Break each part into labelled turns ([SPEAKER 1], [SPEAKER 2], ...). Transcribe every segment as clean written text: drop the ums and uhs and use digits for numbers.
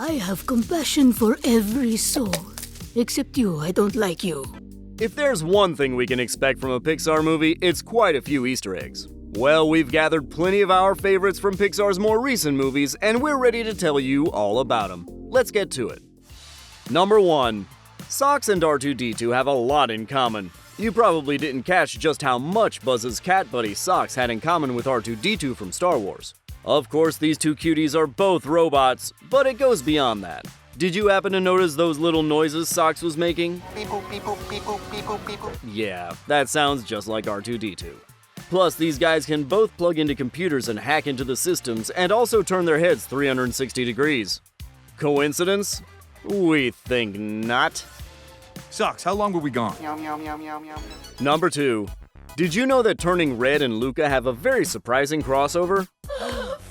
[SPEAKER 1] I have compassion for every soul. Except you, I don't like you.
[SPEAKER 2] If there's one thing we can expect from a Pixar movie, it's quite a few Easter eggs. Well, we've gathered plenty of our favorites from Pixar's more recent movies, and we're ready to tell you all about them. Let's get to it. Number 1. Sox and R2D2 have a lot in common. You probably didn't catch just how much Buzz's cat buddy Sox had in common with R2D2 from Star Wars. Of course, these two cuties are both robots, but it goes beyond that. Did you happen to notice those little noises Sox was making? Beep boop, beep boop, beep boop, beep boop, beep boop. Yeah, that sounds just like R2D2. Plus, these guys can both plug into computers and hack into the systems, and also turn their heads 360 degrees. Coincidence? We think not.
[SPEAKER 3] Sox, how long were we gone?
[SPEAKER 2] Number 2. Did you know that Turning Red and Luca have a very surprising crossover?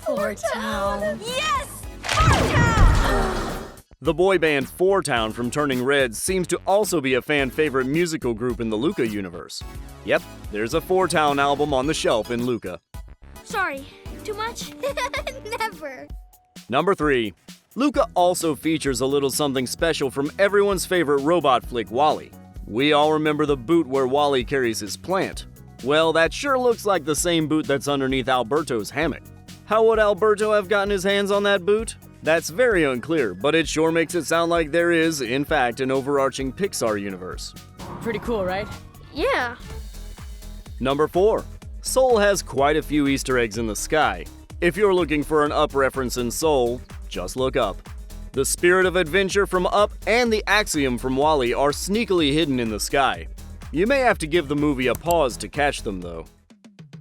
[SPEAKER 1] Four Town.
[SPEAKER 4] Yes! Four-Town!
[SPEAKER 2] The boy band Four Town from Turning Red seems to also be a fan favorite musical group in the Luca universe. Yep, there's a Four Town album on the shelf in Luca.
[SPEAKER 4] Sorry, too much? Never.
[SPEAKER 2] Number 3. Luca also features a little something special from everyone's favorite robot flick, WALL-E. We all remember the boot where WALL-E carries his plant. Well, that sure looks like the same boot that's underneath Alberto's hammock. How would Alberto have gotten his hands on that boot? That's very unclear, but it sure makes it sound like there is, in fact, an overarching Pixar universe.
[SPEAKER 5] Pretty cool, right?
[SPEAKER 4] Yeah.
[SPEAKER 2] Number 4. Soul has quite a few Easter eggs in the sky. If you're looking for an Up reference in Soul, just look up. The spirit of adventure from Up and the axiom from WALL-E are sneakily hidden in the sky. You may have to give the movie a pause to catch them, though.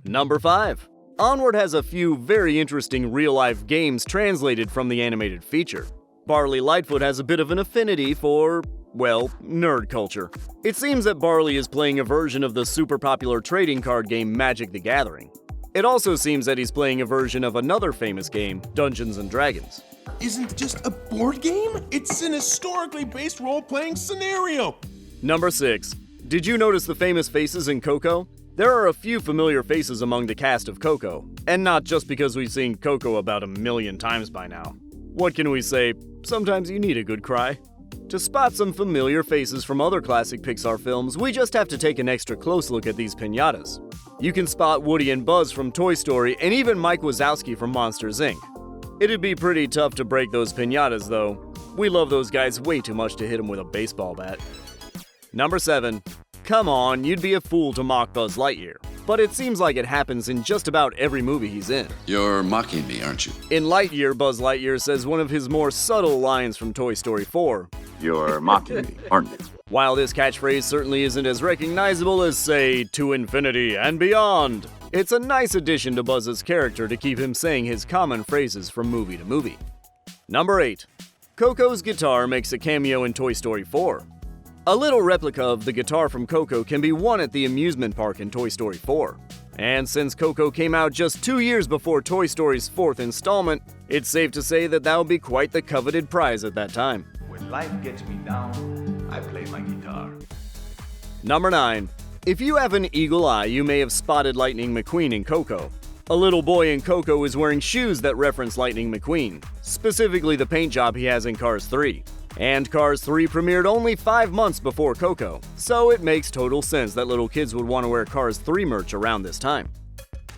[SPEAKER 2] Number 5. Onward has a few very interesting real-life games translated from the animated feature. Barley Lightfoot has a bit of an affinity for, well, nerd culture. It seems that Barley is playing a version of the super popular trading card game Magic the Gathering. It also seems that he's playing a version of another famous game, Dungeons & Dragons.
[SPEAKER 6] Isn't it just a board game? It's an historically based role-playing scenario.
[SPEAKER 2] Number 6. Did you notice the famous faces in Coco? There are a few familiar faces among the cast of Coco, and not just because we've seen Coco about 1,000,000 times by now. What can we say? Sometimes you need a good cry. To spot some familiar faces from other classic Pixar films, we just have to take an extra close look at these piñatas. You can spot Woody and Buzz from Toy Story and even Mike Wazowski from Monsters, Inc. It'd be pretty tough to break those piñatas, though. We love those guys way too much to hit them with a baseball bat. Number 7. Come on, you'd be a fool to mock Buzz Lightyear. But it seems like it happens in just about every movie he's in.
[SPEAKER 7] You're mocking me, aren't you?
[SPEAKER 2] In Lightyear, Buzz Lightyear says one of his more subtle lines from Toy Story 4.
[SPEAKER 7] You're mocking me, aren't you?
[SPEAKER 2] While this catchphrase certainly isn't as recognizable as, say, to infinity and beyond, it's a nice addition to Buzz's character to keep him saying his common phrases from movie to movie. Number 8. Coco's guitar makes a cameo in Toy Story 4. A little replica of the guitar from Coco can be won at the amusement park in Toy Story 4. And since Coco came out just 2 years before Toy Story's 4th installment, it's safe to say that would be quite the coveted prize at that time.
[SPEAKER 8] When life gets me down, I play my guitar.
[SPEAKER 2] Number 9. If you have an eagle eye, you may have spotted Lightning McQueen in Coco. A little boy in Coco is wearing shoes that reference Lightning McQueen, specifically the paint job he has in Cars 3. And Cars 3 premiered only 5 months before Coco, so it makes total sense that little kids would want to wear Cars 3 merch around this time.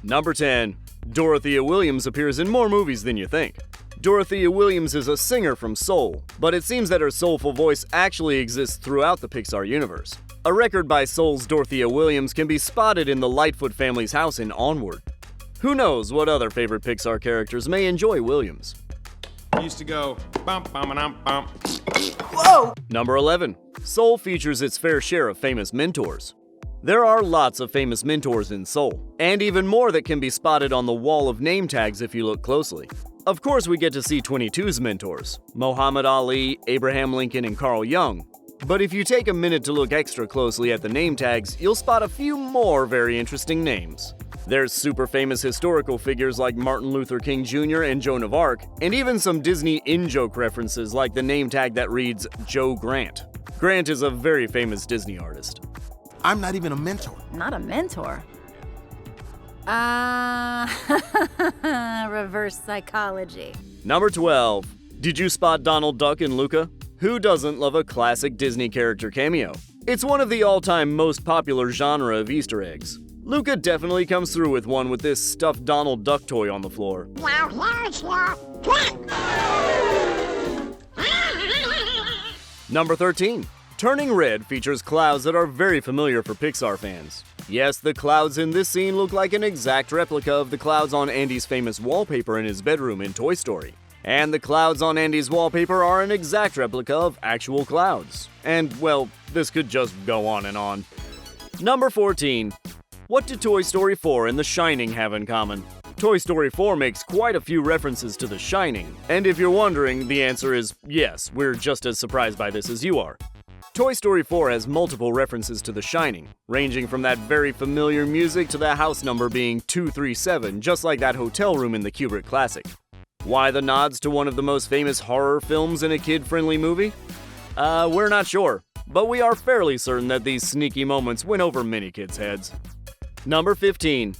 [SPEAKER 2] Number 10. Dorothea Williams appears in more movies than you think. Dorothea Williams is a singer from Soul, but it seems that her soulful voice actually exists throughout the Pixar universe. A record by Soul's Dorothea Williams can be spotted in the Lightfoot family's house in Onward. Who knows what other favorite Pixar characters may enjoy Williams?
[SPEAKER 6] Used to go bump bum bum bump.
[SPEAKER 1] Whoa!
[SPEAKER 2] Number 11. Soul features its fair share of famous mentors. There are lots of famous mentors in Soul, and even more that can be spotted on the wall of name tags if you look closely. Of course, we get to see 22's mentors, Muhammad Ali, Abraham Lincoln, and Carl Jung. But if you take a minute to look extra closely at the name tags, you'll spot a few more very interesting names. There's super famous historical figures like Martin Luther King Jr. and Joan of Arc, and even some Disney in-joke references like the name tag that reads Joe Grant. Grant is a very famous Disney artist.
[SPEAKER 6] I'm not even a mentor.
[SPEAKER 5] Not a mentor. Reverse psychology.
[SPEAKER 2] Number 12. Did you spot Donald Duck in Luca? Who doesn't love a classic Disney character cameo? It's one of the all-time most popular genre of Easter eggs. Luca definitely comes through with one with this stuffed Donald Duck toy on the floor. Number 13. Turning Red features clouds that are very familiar for Pixar fans. Yes, the clouds in this scene look like an exact replica of the clouds on Andy's famous wallpaper in his bedroom in Toy Story. And the clouds on Andy's wallpaper are an exact replica of actual clouds. And, well, this could just go on and on. Number 14. What do Toy Story 4 and The Shining have in common? Toy Story 4 makes quite a few references to The Shining, and if you're wondering, the answer is yes, we're just as surprised by this as you are. Toy Story 4 has multiple references to The Shining, ranging from that very familiar music to the house number being 237, just like that hotel room in the Kubrick classic. Why the nods to one of the most famous horror films in a kid-friendly movie? We're not sure, but we are fairly certain that these sneaky moments went over many kids' heads. Number 15.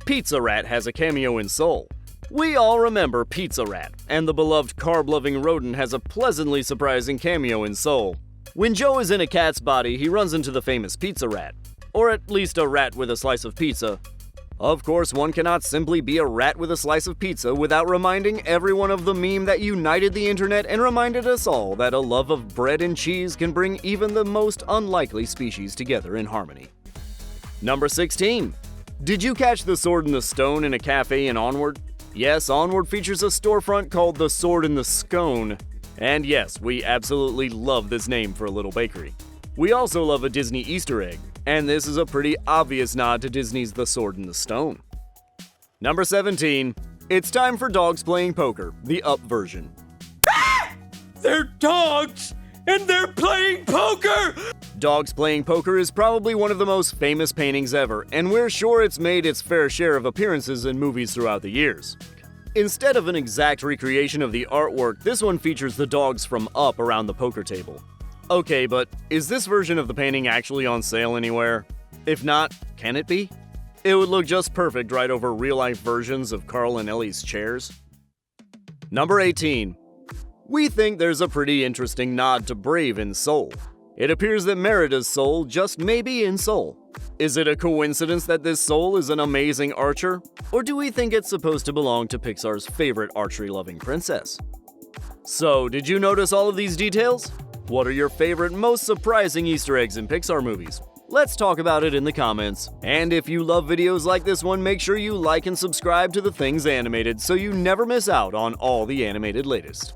[SPEAKER 2] Pizza Rat has a cameo in Soul. We all remember Pizza Rat, and the beloved carb-loving rodent has a pleasantly surprising cameo in Soul. When Joe is in a cat's body, he runs into the famous Pizza Rat. Or at least a rat with a slice of pizza. Of course, one cannot simply be a rat with a slice of pizza without reminding everyone of the meme that united the internet and reminded us all that a love of bread and cheese can bring even the most unlikely species together in harmony. Number 16. Did you catch the Sword and the Stone in a cafe in Onward? Yes, Onward features a storefront called the Sword and the Scone. And yes, we absolutely love this name for a little bakery. We also love a Disney Easter egg, and this is a pretty obvious nod to Disney's The Sword and the Stone. Number 17. It's time for Dogs Playing Poker, the Up version.
[SPEAKER 9] They're dogs, and they're playing poker!
[SPEAKER 2] Dogs Playing Poker is probably one of the most famous paintings ever, and we're sure it's made its fair share of appearances in movies throughout the years. Instead of an exact recreation of the artwork, this one features the dogs from Up around the poker table. Okay, but is this version of the painting actually on sale anywhere? If not, can it be? It would look just perfect right over real-life versions of Carl and Ellie's chairs. Number 18. We think there's a pretty interesting nod to Brave in Soul. It appears that Merida's soul just may be in Soul. Is it a coincidence that this soul is an amazing archer? Or do we think it's supposed to belong to Pixar's favorite archery-loving princess? So, did you notice all of these details? What are your favorite, most surprising Easter eggs in Pixar movies? Let's talk about it in the comments. And if you love videos like this one, make sure you like and subscribe to The Things Animated so you never miss out on all the animated latest.